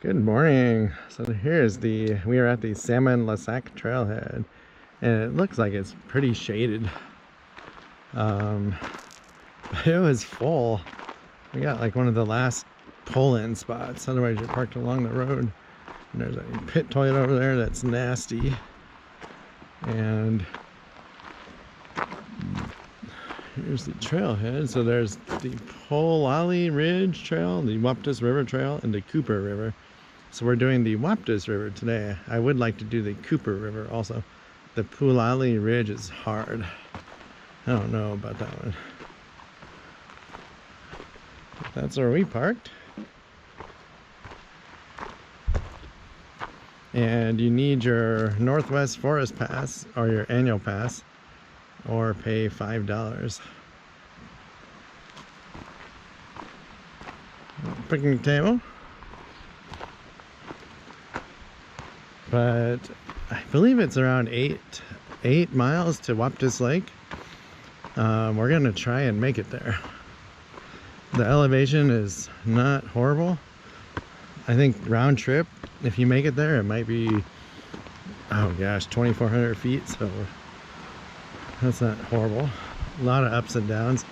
Good morning. So here's we are at the Salmon Lasac Trailhead, and it looks like it's pretty shaded. It was full. We got like one of the last pull-in spots. Otherwise you're parked along the road. And there's a pit toilet over there that's nasty. And here's the trailhead. So there's the Polali Ridge Trail, the Waptus River Trail, and the Cooper River. So we're doing the Waptus River today. I would like to do the Cooper River also. The Polali Ridge is hard. I don't know about that one. But that's where we parked. And you need your Northwest Forest Pass or your annual pass, or pay $5. Picnic table. But I believe it's around eight miles to Waptus Lake. We're gonna try and make it there. The elevation is not horrible. I think round trip, if you make it there, it might be, oh gosh, 2,400 feet, so that's not horrible. A lot of ups and downs.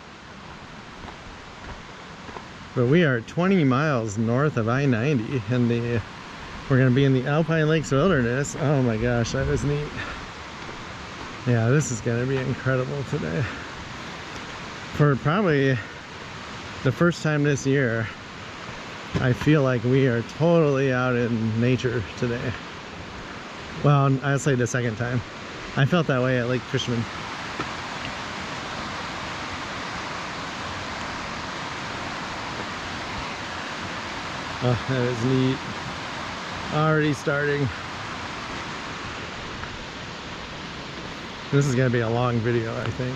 But we are 20 miles north of I-90, and we're going to be in the Alpine Lakes Wilderness. Oh my gosh, that is neat. Yeah, this is going to be incredible today. For probably the first time this year, I feel like we are totally out in nature today. Well, I'll say the second time. I felt that way at Lake Fishman. Oh, that is neat. Already starting. This is gonna be a long video, I think.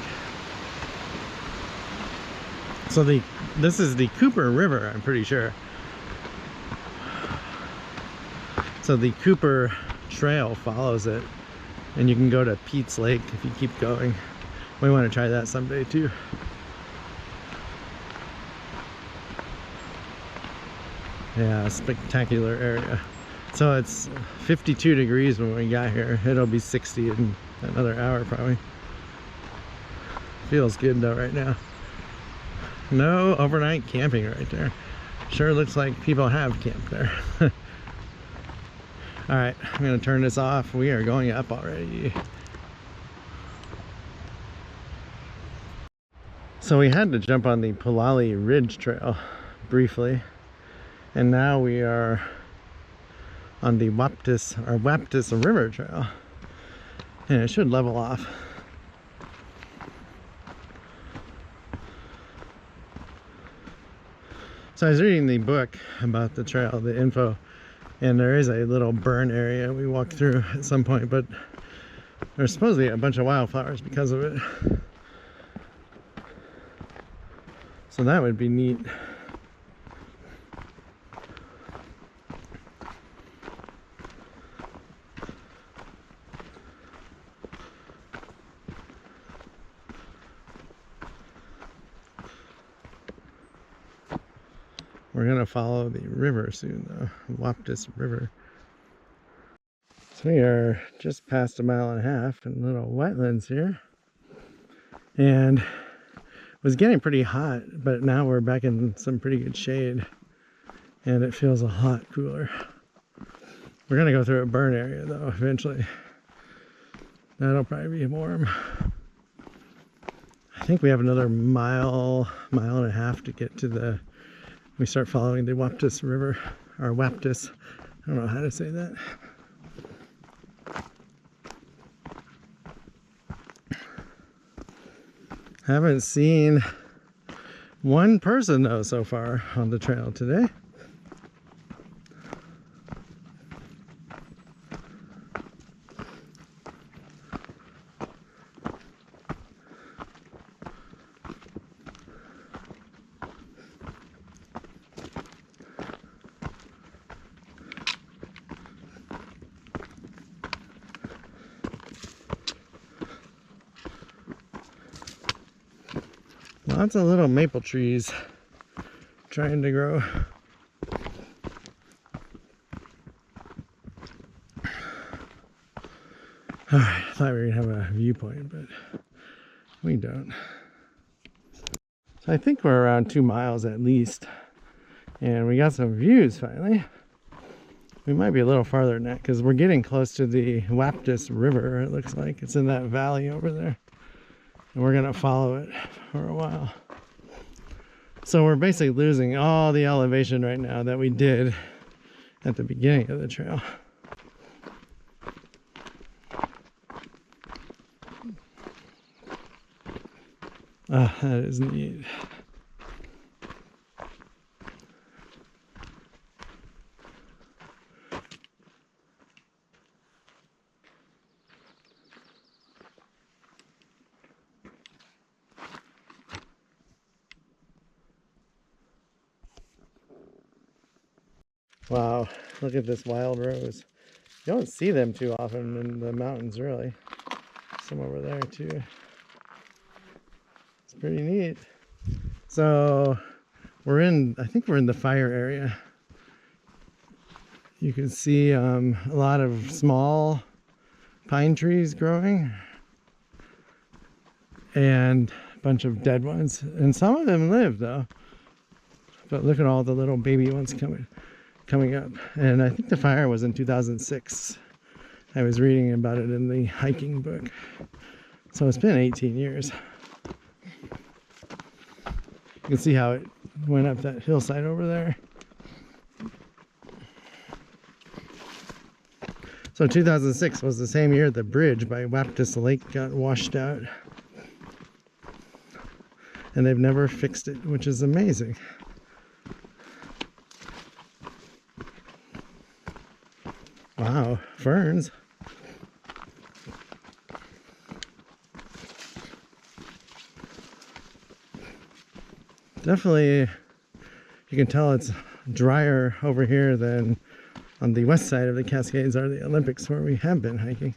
So this is the Cooper River, I'm pretty sure. So the Cooper Trail follows it, and you can go to Pete's Lake if you keep going. We want to try that someday too. Yeah, spectacular area. So it's 52 degrees when we got here. It'll be 60 in another hour probably. Feels good though right now. No overnight camping right there. Sure looks like people have camped there. All right, I'm gonna turn this off. We are going up already. So we had to jump on the Polali Ridge Trail briefly, and now we are on the Waptus River Trail, and it should level off. So I was reading the book about the trail, the info, and there is a little burn area we walked through at some point, but there's supposedly a bunch of wildflowers because of it. So that would be neat. We're gonna follow the river soon though, Waptus River. So we are just past 1.5 miles in little wetlands here. And it was getting pretty hot, but now we're back in some pretty good shade. And it feels a lot cooler. We're gonna go through a burn area though, eventually. That'll probably be warm. I think we have another mile and a half to get to we start following the Waptus River, or Waptus. I don't know how to say that. Haven't seen one person though so far on the trail today. Lots of little maple trees trying to grow. Alright, I thought we were gonna have a viewpoint, but we don't. So I think we're around 2 miles at least. And we got some views finally. We might be a little farther than that because we're getting close to the Waptus River, it looks like. It's in that valley over there. And we're gonna follow it for a while. So we're basically losing all the elevation right now that we did at the beginning of the trail. Ah, that is neat. Wow, look at this wild rose. You don't see them too often in the mountains, really. Some over there too. It's pretty neat. So we're in, I think we're in the fire area. You can see a lot of small pine trees growing and a bunch of dead ones. And some of them live though. But look at all the little baby ones coming up. And I think the fire was in 2006. I was reading about it in the hiking book. So it's been 18 years. You can see how it went up that hillside over there. So 2006 was the same year the bridge by Waptus Lake got washed out. And they've never fixed it, which is amazing. Wow, ferns. Definitely, you can tell it's drier over here than on the west side of the Cascades or the Olympics where we have been hiking.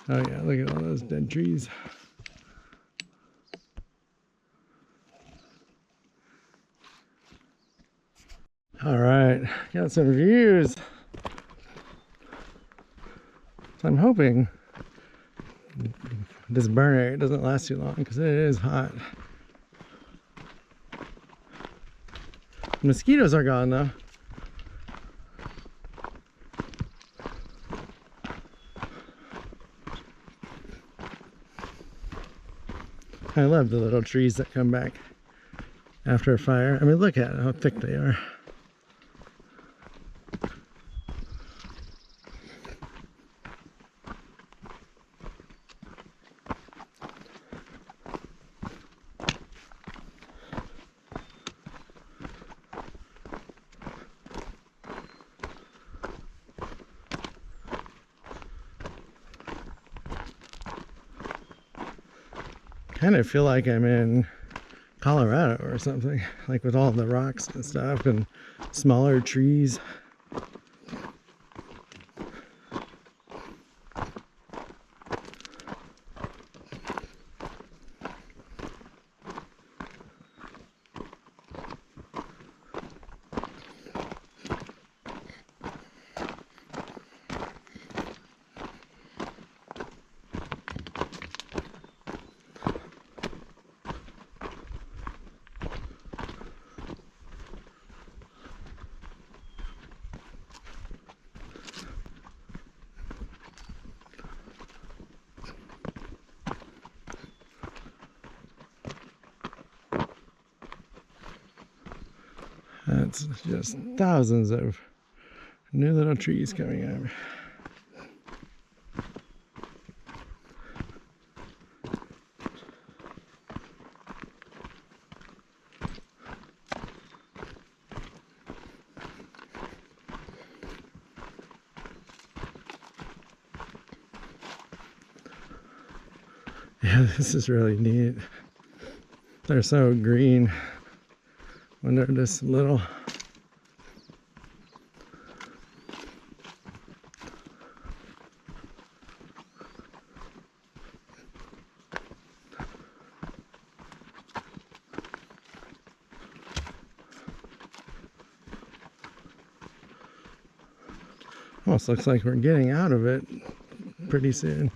Oh yeah, look at all those dead trees. All right, got some views. So I'm hoping this burn area doesn't last too long because it is hot. The mosquitoes are gone though. I love the little trees that come back after a fire. I mean, look at how thick they are. Kind of feel like I'm in Colorado or something, like with all the rocks and stuff and smaller trees. That's just thousands of new little trees coming up. Yeah, this is really neat. They're so green when they're this little. Almost looks like we're getting out of it pretty soon.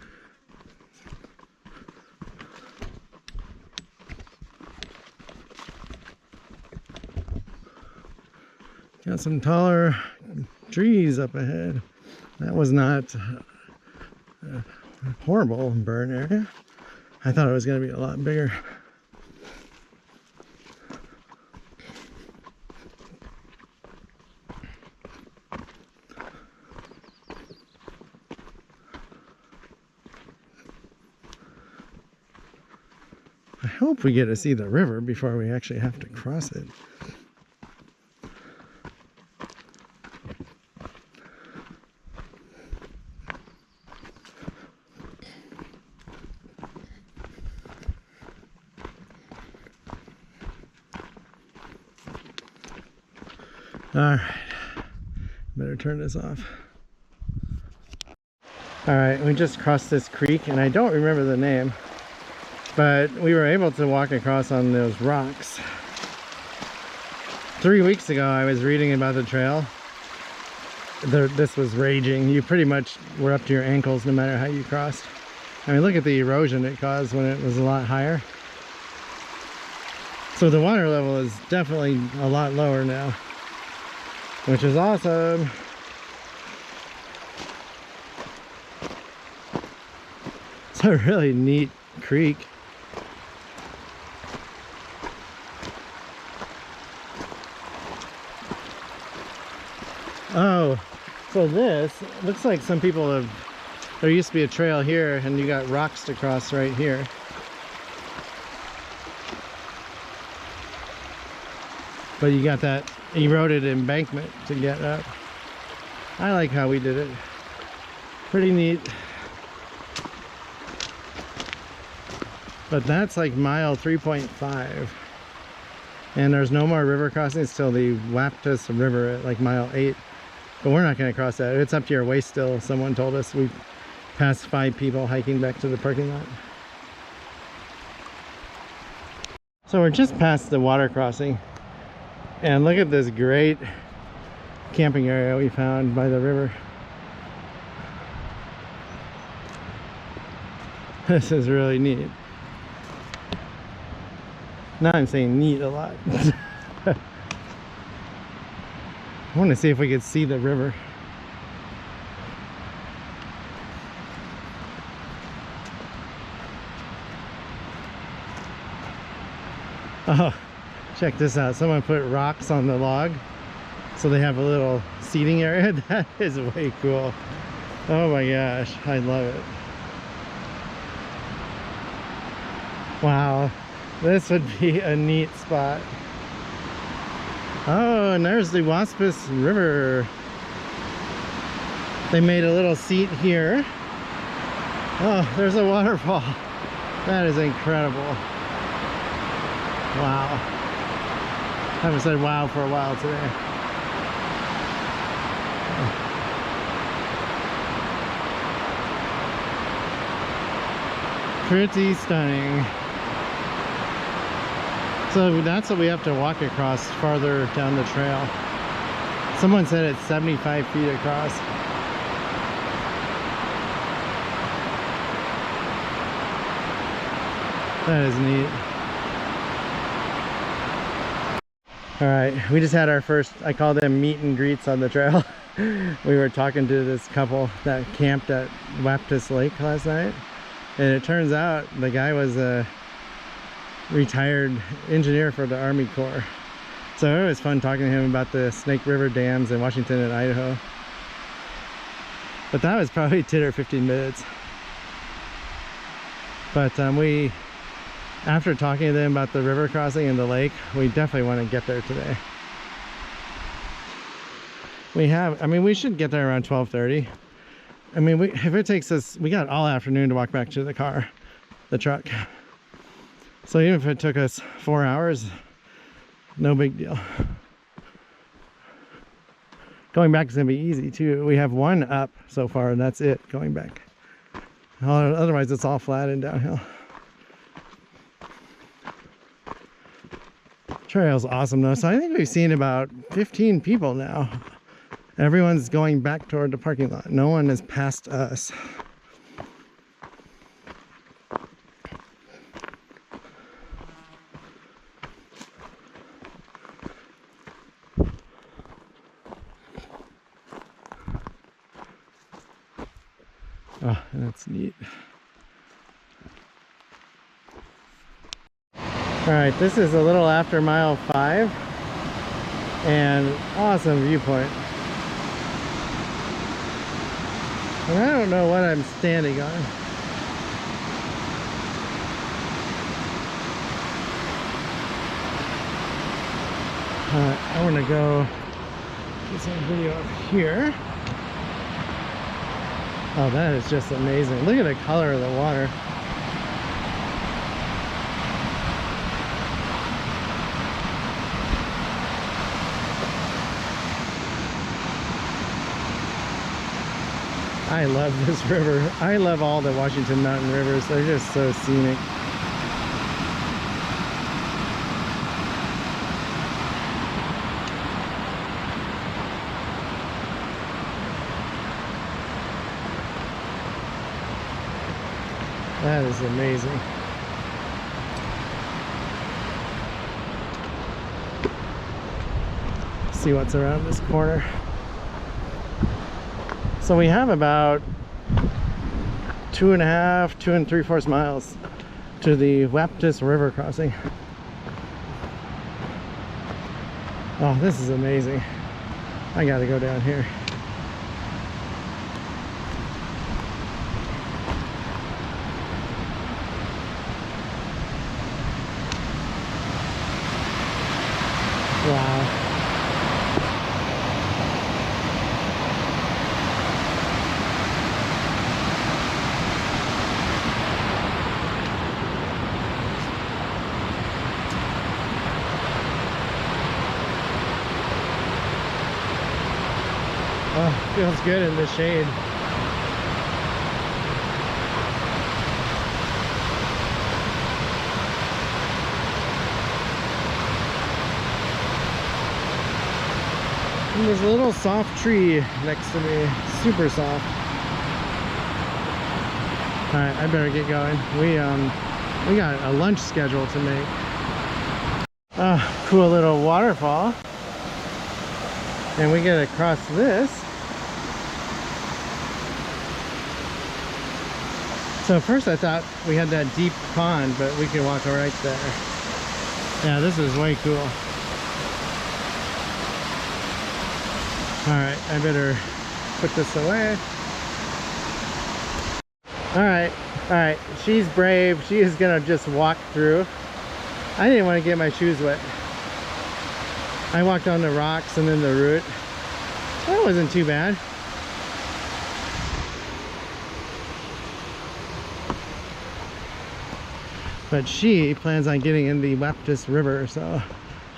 Got some taller trees up ahead. That was not a horrible burn area. I thought it was going to be a lot bigger. I hope we get to see the river before we actually have to cross it. All right, better turn this off. All right, we just crossed this creek and I don't remember the name, but we were able to walk across on those rocks. 3 weeks ago, I was reading about the trail. This was raging. You pretty much were up to your ankles no matter how you crossed. I mean, look at the erosion it caused when it was a lot higher. So the water level is definitely a lot lower now, which is awesome. It's a really neat creek. Oh, so this looks like some people have, there used to be a trail here and you got rocks to cross right here. But you got that eroded embankment to get up. I like how we did it. Pretty neat. But that's like mile 3.5. And there's no more river crossings till the Waptus River at like mile 8. But we're not going to cross that. It's up to your waist still, someone told us. We passed 5 people hiking back to the parking lot. So we're just past the water crossing. And look at this great camping area we found by the river. This is really neat. Now I'm saying neat a lot. I want to see if we could see the river. Oh, check this out. Someone put rocks on the log so they have a little seating area. That is way cool. Oh my gosh, I love it. Wow, this would be a neat spot. Oh, and there's the Waptus River. They made a little seat here. Oh, there's a waterfall. That is incredible. Wow. I haven't said wow for a while today. Pretty stunning. So that's what we have to walk across farther down the trail. Someone said it's 75 feet across. That is neat. All right, we just had our first, I call them meet and greets on the trail. We were talking to this couple that camped at Waptus Lake last night. And it turns out the guy was a retired engineer for the Army Corps. So it was fun talking to him about the Snake River dams in Washington and Idaho. But that was probably 10 or 15 minutes. But after talking to them about the river crossing and the lake, we definitely want to get there today. We should get there around 12:30. I mean, if it takes us, we got all afternoon to walk back to the car, the truck. So even if it took us 4 hours, no big deal. Going back is gonna be easy too. We have one up so far and that's it going back. Otherwise it's all flat and downhill. Trail's awesome though. So I think we've seen about 15 people now Everyone's going back toward the parking lot. No one is past us. Oh, that's neat. All right, this is a little after mile 5 and awesome viewpoint. And I don't know what I'm standing on. I want to go get some video up here. Oh, that is just amazing. Look at the color of the water. I love this river. I love all the Washington Mountain rivers. They're just so scenic. That is amazing. Let's see what's around this corner. So we have about 2.5, 2 3/4 miles to the Waptus River crossing. Oh, this is amazing. I gotta go down here. Wow. Oh, feels good in the shade. And there's a little soft tree next to me, super soft. All right, I better get going. We got a lunch schedule to make. Cool little waterfall. And we get across this. So first I thought we had that deep pond, but we can walk right there. Yeah, this is way cool. All right, I better put this away. All right, she's brave. She is gonna just walk through. I didn't want to get my shoes wet. I walked on the rocks and then the root. That wasn't too bad. But she plans on getting in the Waptus River, so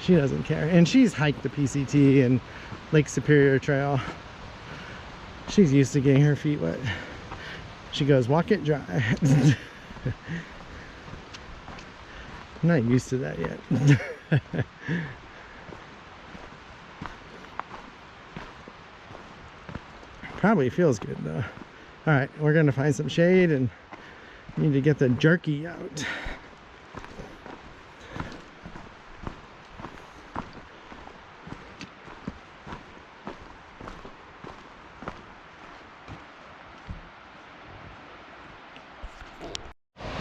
she doesn't care. And she's hiked the PCT and Lake Superior Trail. She's used to getting her feet wet. She goes, walk it dry. I'm not used to that yet. Probably feels good though. All right, we're gonna find some shade and need to get the jerky out.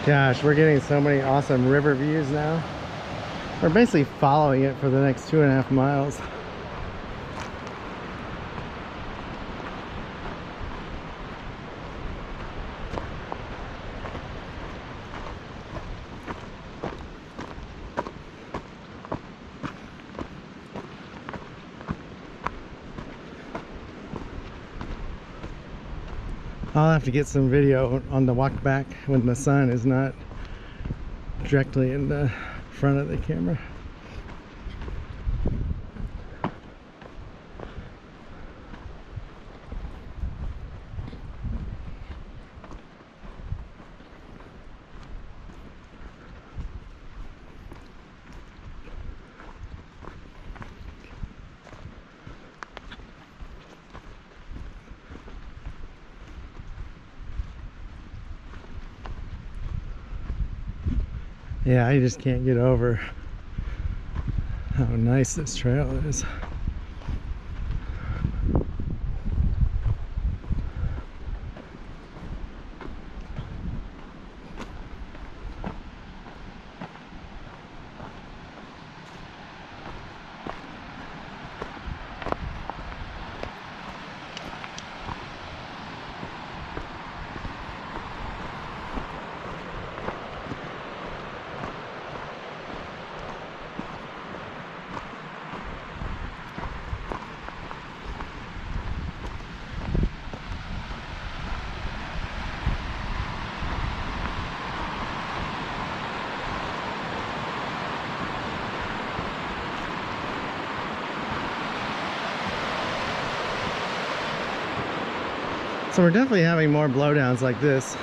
Gosh, we're getting so many awesome river views now. We're basically following it for the next 2.5 miles. I'll have to get some video on the walk back when the sun is not directly in the front of the camera. Yeah, I just can't get over how nice this trail is. So we're definitely having more blowdowns like this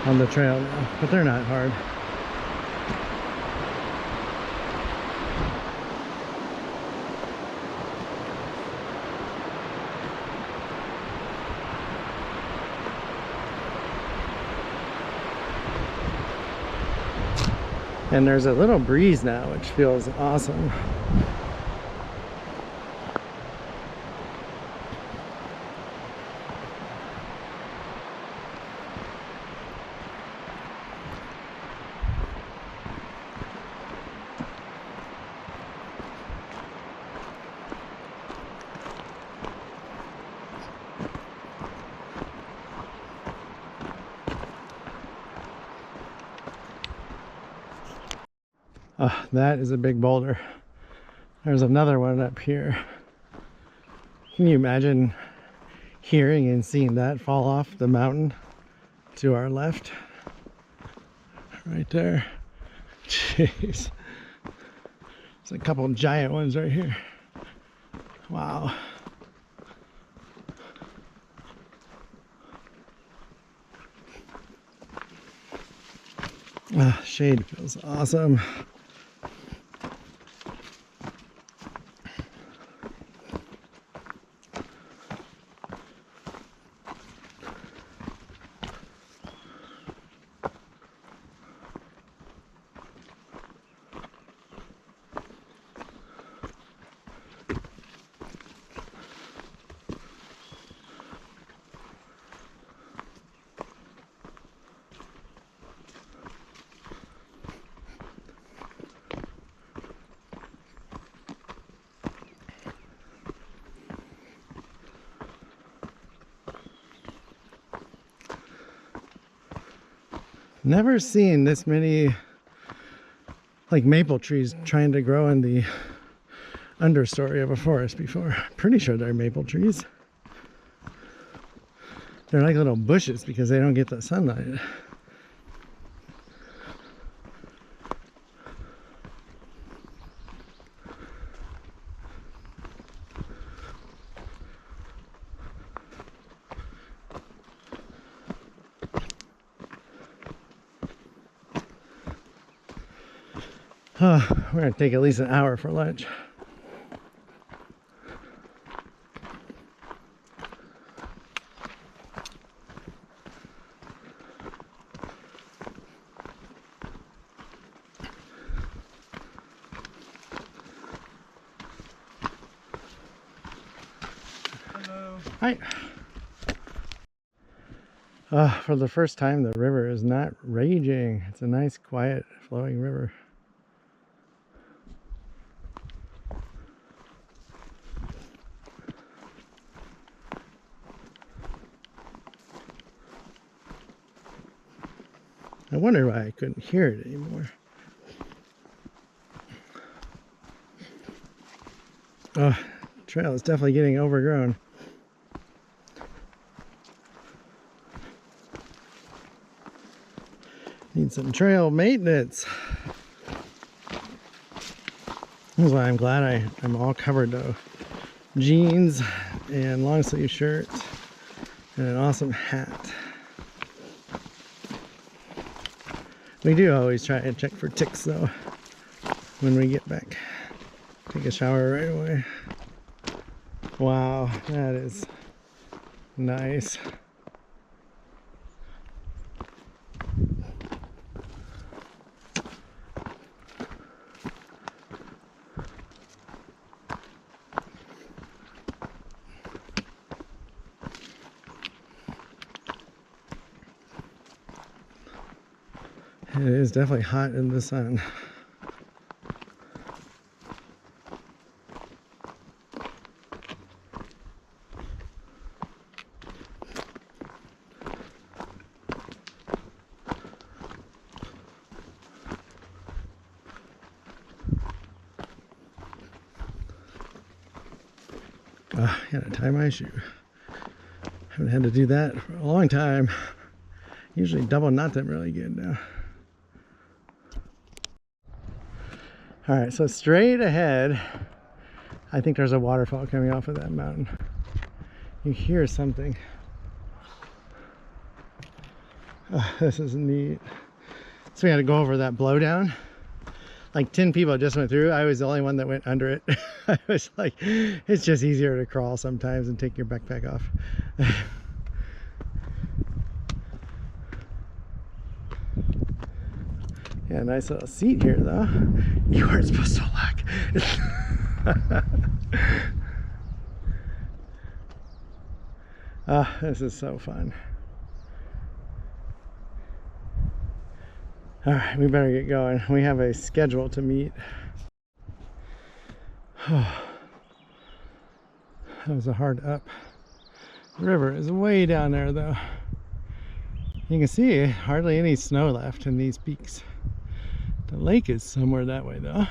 on the trail now, but they're not hard. And there's a little breeze now, which feels awesome. Oh, that is a big boulder. There's another one up here. Can you imagine hearing and seeing that fall off the mountain to our left? Right there. Jeez. There's a couple of giant ones right here. Wow. Shade feels awesome. Never seen this many like maple trees trying to grow in the understory of a forest before. Pretty sure they're maple trees. They're like little bushes because they don't get the sunlight. We're gonna take at least an hour for lunch. Hello. Hi. For the first time, the river is not raging. It's a nice, quiet, flowing river. I wonder why I couldn't hear it anymore. Oh, trail is definitely getting overgrown. Need some trail maintenance. That's why I'm glad I'm all covered though. Jeans and long sleeve shirt and an awesome hat. We do always try and check for ticks though when we get back. Take a shower right away. Wow, that is nice. It is definitely hot in the sun. I gotta tie my shoe. Haven't had to do that for a long time. Usually double knot them really good now. All right, so straight ahead, I think there's a waterfall coming off of that mountain. You hear something. Oh, this is neat. So we had to go over that blowdown. Like 10 people just went through. I was the only one that went under it. I was like, it's just easier to crawl sometimes and take your backpack off. Yeah, nice little seat here though. You weren't supposed to look. Ah, this is so fun. All right, we better get going. We have a schedule to meet. That was a hard up. The river is way down there though. You can see hardly any snow left in these peaks. The lake is somewhere that way though.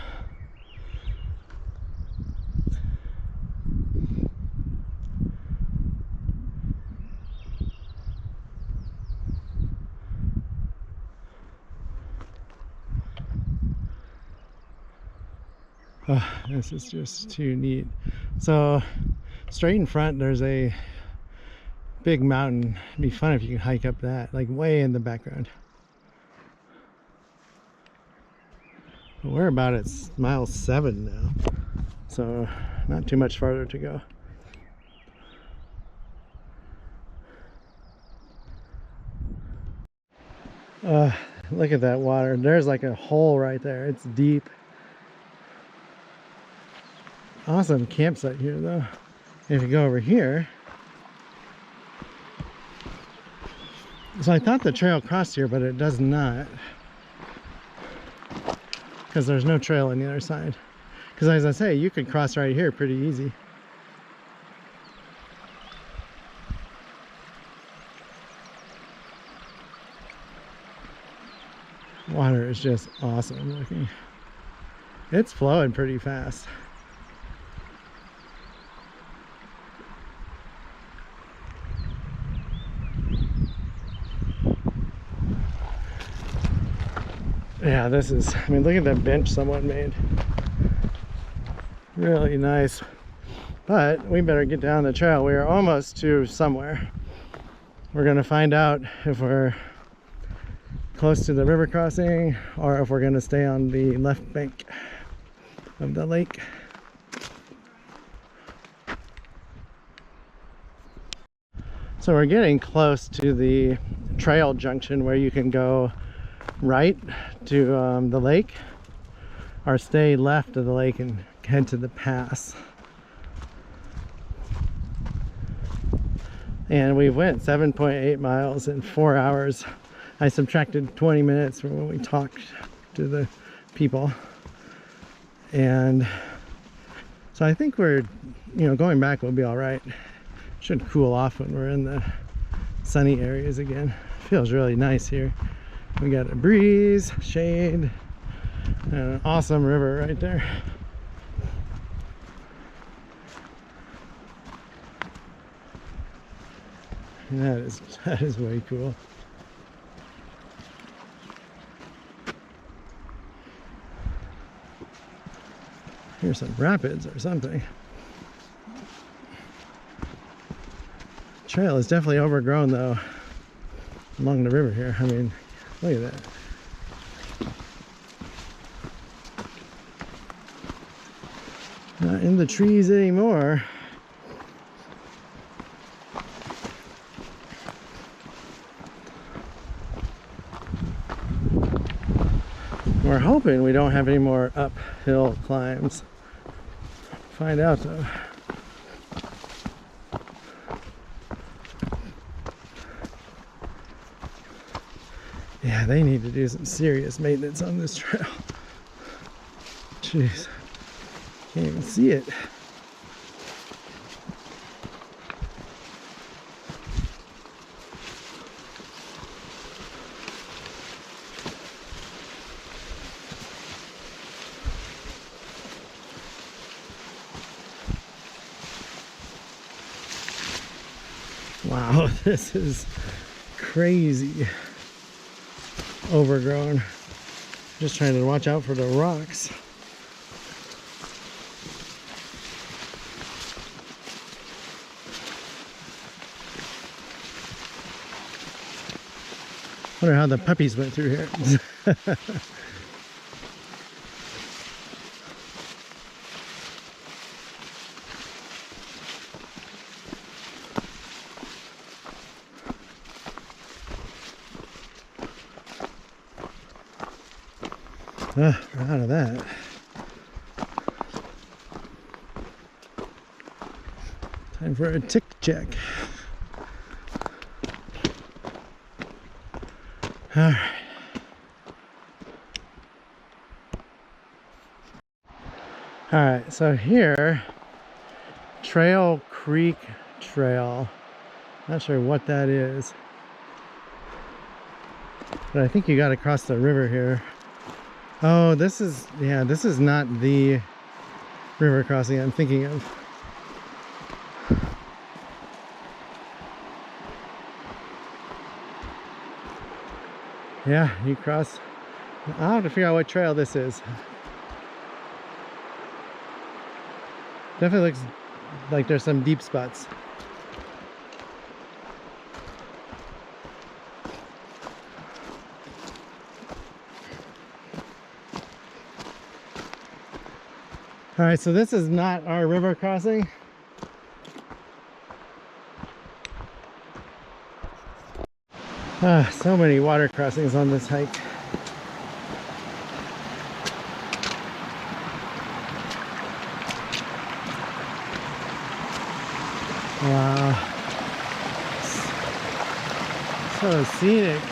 Oh, this is just too neat. So straight in front there's a big mountain. It'd be fun if you could hike up that, like way in the background. But we're about at mile 7 now, so not too much farther to go. Look at that water. There's like a hole right there. It's deep. Awesome campsite here though. If you go over here, so I thought the trail crossed here, but it does not, because there's no trail on the other side. Because as I say, you could cross right here pretty easy. Water is just awesome looking. It's flowing pretty fast. Yeah, this is, I mean, look at that bench someone made. Really nice. But we better get down the trail. We are almost to somewhere. We're gonna find out if we're close to the river crossing or if we're gonna stay on the left bank of the lake. So we're getting close to the trail junction where you can go right to the lake or stay left of the lake and head to the pass. And we went 7.8 miles in 4 hours. I subtracted 20 minutes from when we talked to the people. And so I think we're, you know, going back will be all right. Should cool off when we're in the sunny areas again. Feels really nice here. We got a breeze, shade, and an awesome river right there. And that is way cool. Here's some rapids or something. Trail is definitely overgrown though along the river here. I mean, look at that. Not in the trees anymore. We're hoping we don't have any more uphill climbs. Find out though. Yeah, they need to do some serious maintenance on this trail. Jeez, can't even see it. Wow, this is crazy. Overgrown. Just trying to watch out for the rocks. Wonder how the puppies went through here. We're out of that. Time for a tick check. All right. All right, so here, Trail Creek Trail. Not sure what that is, but I think you got to cross the river here. Oh, this is, yeah, this is not the river crossing I'm thinking of. Yeah, you cross. I'll have to figure out what trail this is. Definitely looks like there's some deep spots. All right, so this is not our river crossing. So many water crossings on this hike. Wow. So scenic.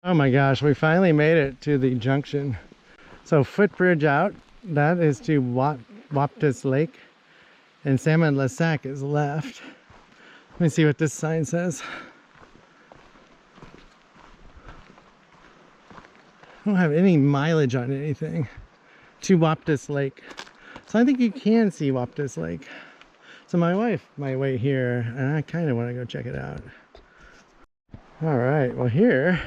Oh my gosh, we finally made it to the junction. So footbridge out, that is to Waptus Lake, and Salmon Le Sac is left. Let me see what this sign says. I don't have any mileage on anything. To Waptus Lake. So I think you can see Waptus Lake. So my wife might wait here, and I kind of want to go check it out. All right, well here,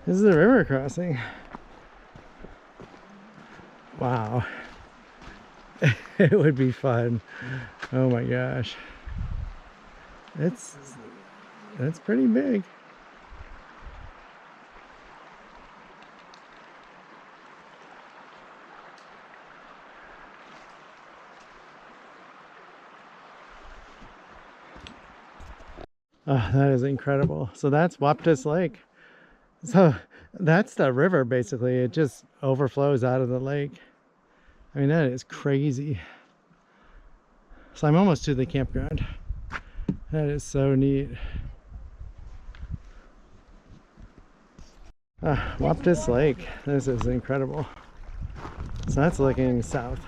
this is the river crossing. Wow. It would be fun. Oh my gosh. That's pretty big. Oh, that is incredible. So that's Waptus Lake. So that's the river basically. It just overflows out of the lake. I mean, that is crazy. So I'm almost to the campground. That is so neat. Waptus Lake. This is incredible. So that's looking south.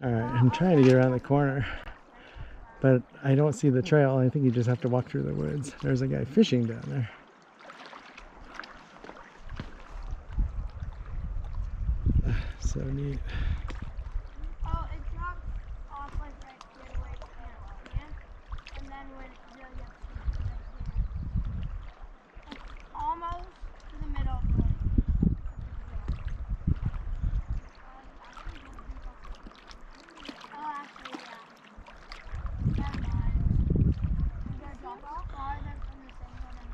Alright, I'm trying to get around the corner, but I don't see the trail. I think you just have to walk through the woods. There's a guy fishing down there. So neat. Oh, it drops off like right here to where you can't see it. And then when it really gets to right here. It's almost to the middle of the lake. Oh, actually, yeah. Never mind. You gotta drop off farther from the center than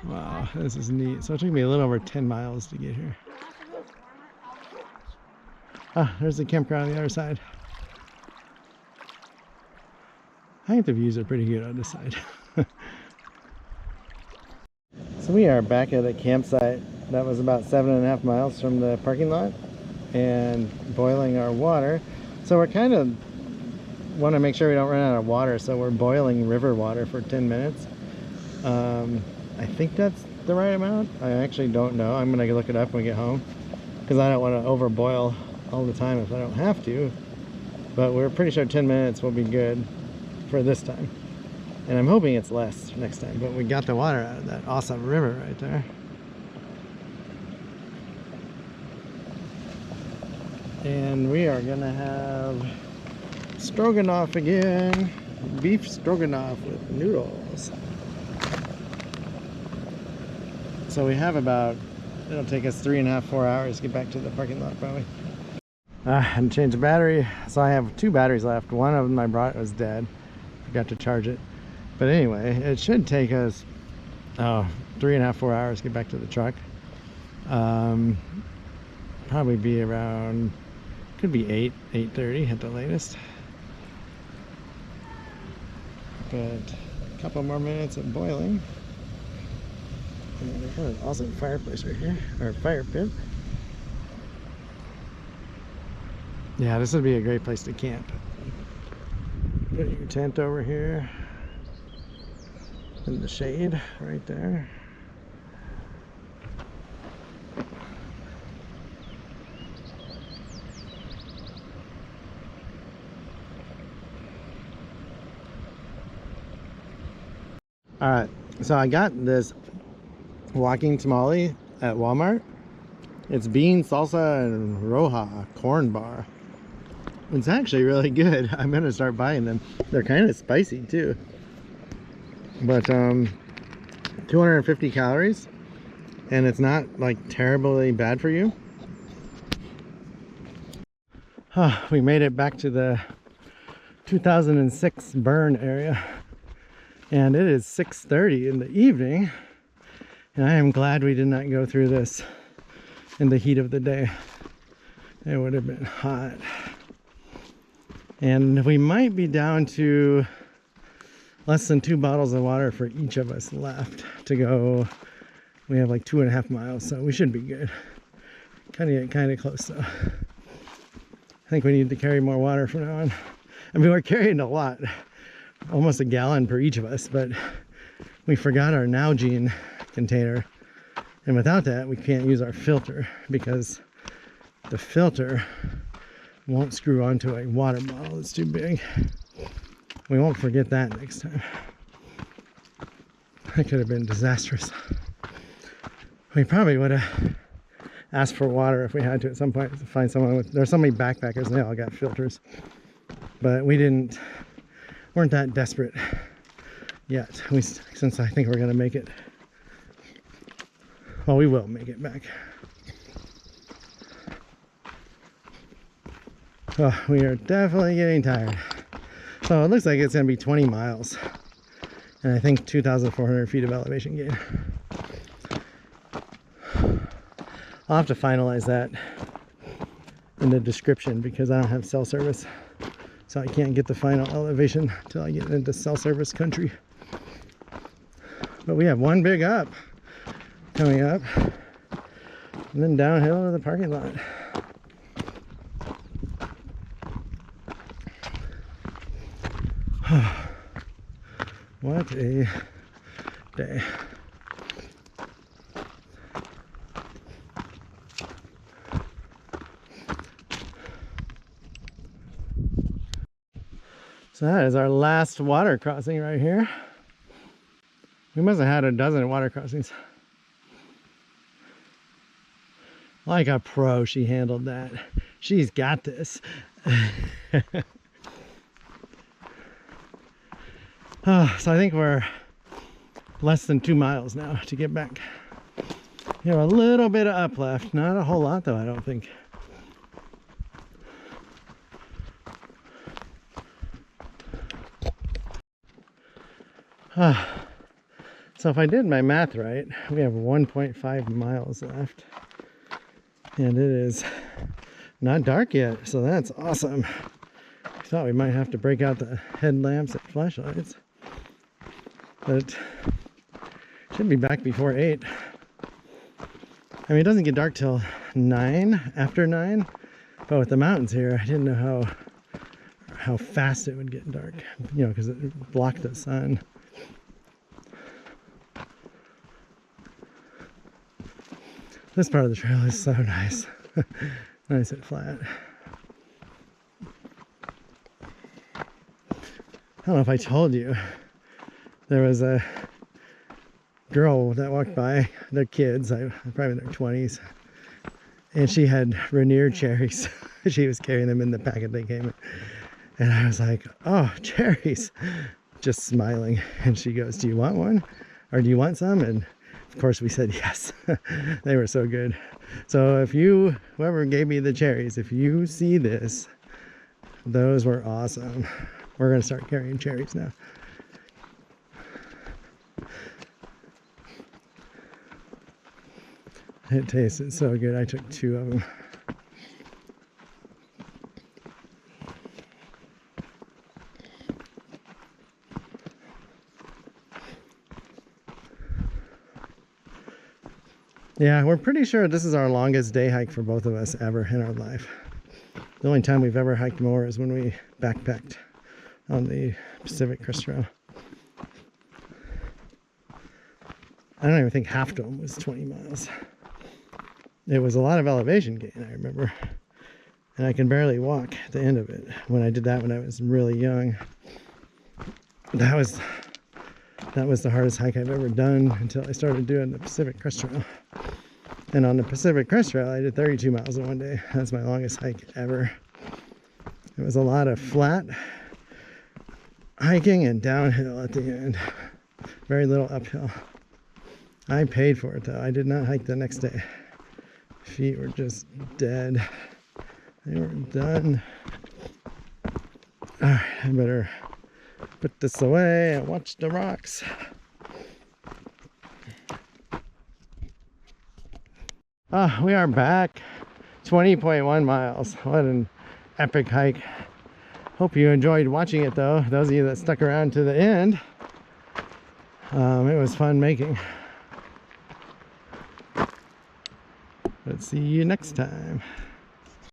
you Wow, this is neat. So it took me a little over 10 miles to get here. Ah, there's the campground on the other side. I think the views are pretty good on this side. So we are back at a campsite that was about 7.5 miles from the parking lot and boiling our water. So we're kind of want to make sure we don't run out of water, so we're boiling river water for 10 minutes. I think that's the right amount. I actually don't know. I'm gonna look it up when we get home because I don't want to overboil all the time if I don't have to. But we're pretty sure 10 minutes will be good for this time. And I'm hoping it's less next time. But we got the water out of that awesome river right there. And we are gonna have stroganoff again. Beef stroganoff with noodles. So we have about, it'll take us 3.5, 4 hours to get back to the parking lot probably. And change the battery. So I have 2 batteries left. One of them I brought was dead. Forgot to charge it. But anyway, it should take us 3.5, 4 hours to get back to the truck. Probably be around, could be 8:30 at the latest. But a couple more minutes of boiling. And we have an awesome fireplace right here, or fire pit. Yeah, this would be a great place to camp. Put your tent over here in the shade right there. All right, so I got this walking tamale at Walmart. It's bean, salsa, and roja corn bar. It's actually really good. I'm gonna start buying them. They're kind of spicy too. But 250 calories, and it's not like terribly bad for you. We made it back to the 2006 burn area, and it is 6:30 in the evening, and I am glad we did not go through this in the heat of the day. It would have been hot. And we might be down to less than 2 bottles of water for each of us left to go. We have like 2.5 miles, so we should be good. Kind of close though. I think we need to carry more water from now on. I mean, we're carrying a lot, almost a gallon per each of us, but we forgot our Nalgene container. And without that, we can't use our filter because the filter won't screw onto a water bottle. It's too big. We won't forget that next time. That could have been disastrous. We probably would have asked for water if we had to at some point to find someone with, there's so many backpackers and they all got filters. But we weren't that desperate yet. Since I think we're gonna make it. Well, we will make it back. Oh, we are definitely getting tired. So it looks like it's going to be 20 miles. And I think 2,400 feet of elevation gain. I'll have to finalize that in the description because I don't have cell service. So I can't get the final elevation until I get into cell service country. But we have one big up coming up. And then downhill to the parking lot. What a day. So that is our last water crossing right here. We must have had a dozen water crossings. Like a pro, she handled that. She's got this. Oh, so I think we're less than 2 miles now to get back. You have a little bit of up left. Not a whole lot though, I don't think. So if I did my math right, we have 1.5 miles left. And it is not dark yet, so that's awesome. I thought we might have to break out the headlamps and flashlights. But should be back before 8. I mean, it doesn't get dark till 9, after 9. But with the mountains here, I didn't know how fast it would get dark. You know, because it blocked the sun. This part of the trail is so nice. Nice and flat. I don't know if I told you, there was a girl that walked by, their kids, probably in their 20s, and she had Rainier cherries. She was carrying them in the packet they came in. And I was like, oh, cherries. Just smiling. And she goes, do you want one? Or do you want some? And of course we said yes. They were so good. So if you, whoever gave me the cherries, if you see this, those were awesome. We're gonna start carrying cherries now. It tasted so good. I took 2 of them. Yeah, we're pretty sure this is our longest day hike for both of us ever in our life. The only time we've ever hiked more is when we backpacked on the Pacific Crest Trail. I don't even think Half Dome was 20 miles. It was a lot of elevation gain, I remember. And I can barely walk at the end of it. When I did that when I was really young. That was the hardest hike I've ever done until I started doing the Pacific Crest Trail. And on the Pacific Crest Trail, I did 32 miles in one day. That's my longest hike ever. It was a lot of flat hiking and downhill at the end. Very little uphill. I paid for it though. I did not hike the next day. Feet were just dead. They were done. All right, I better put this away and watch the rocks. We are back. 20.1 miles. What an epic hike. Hope you enjoyed watching it though. Those of you that stuck around to the end. It was fun making. Let's see you next time.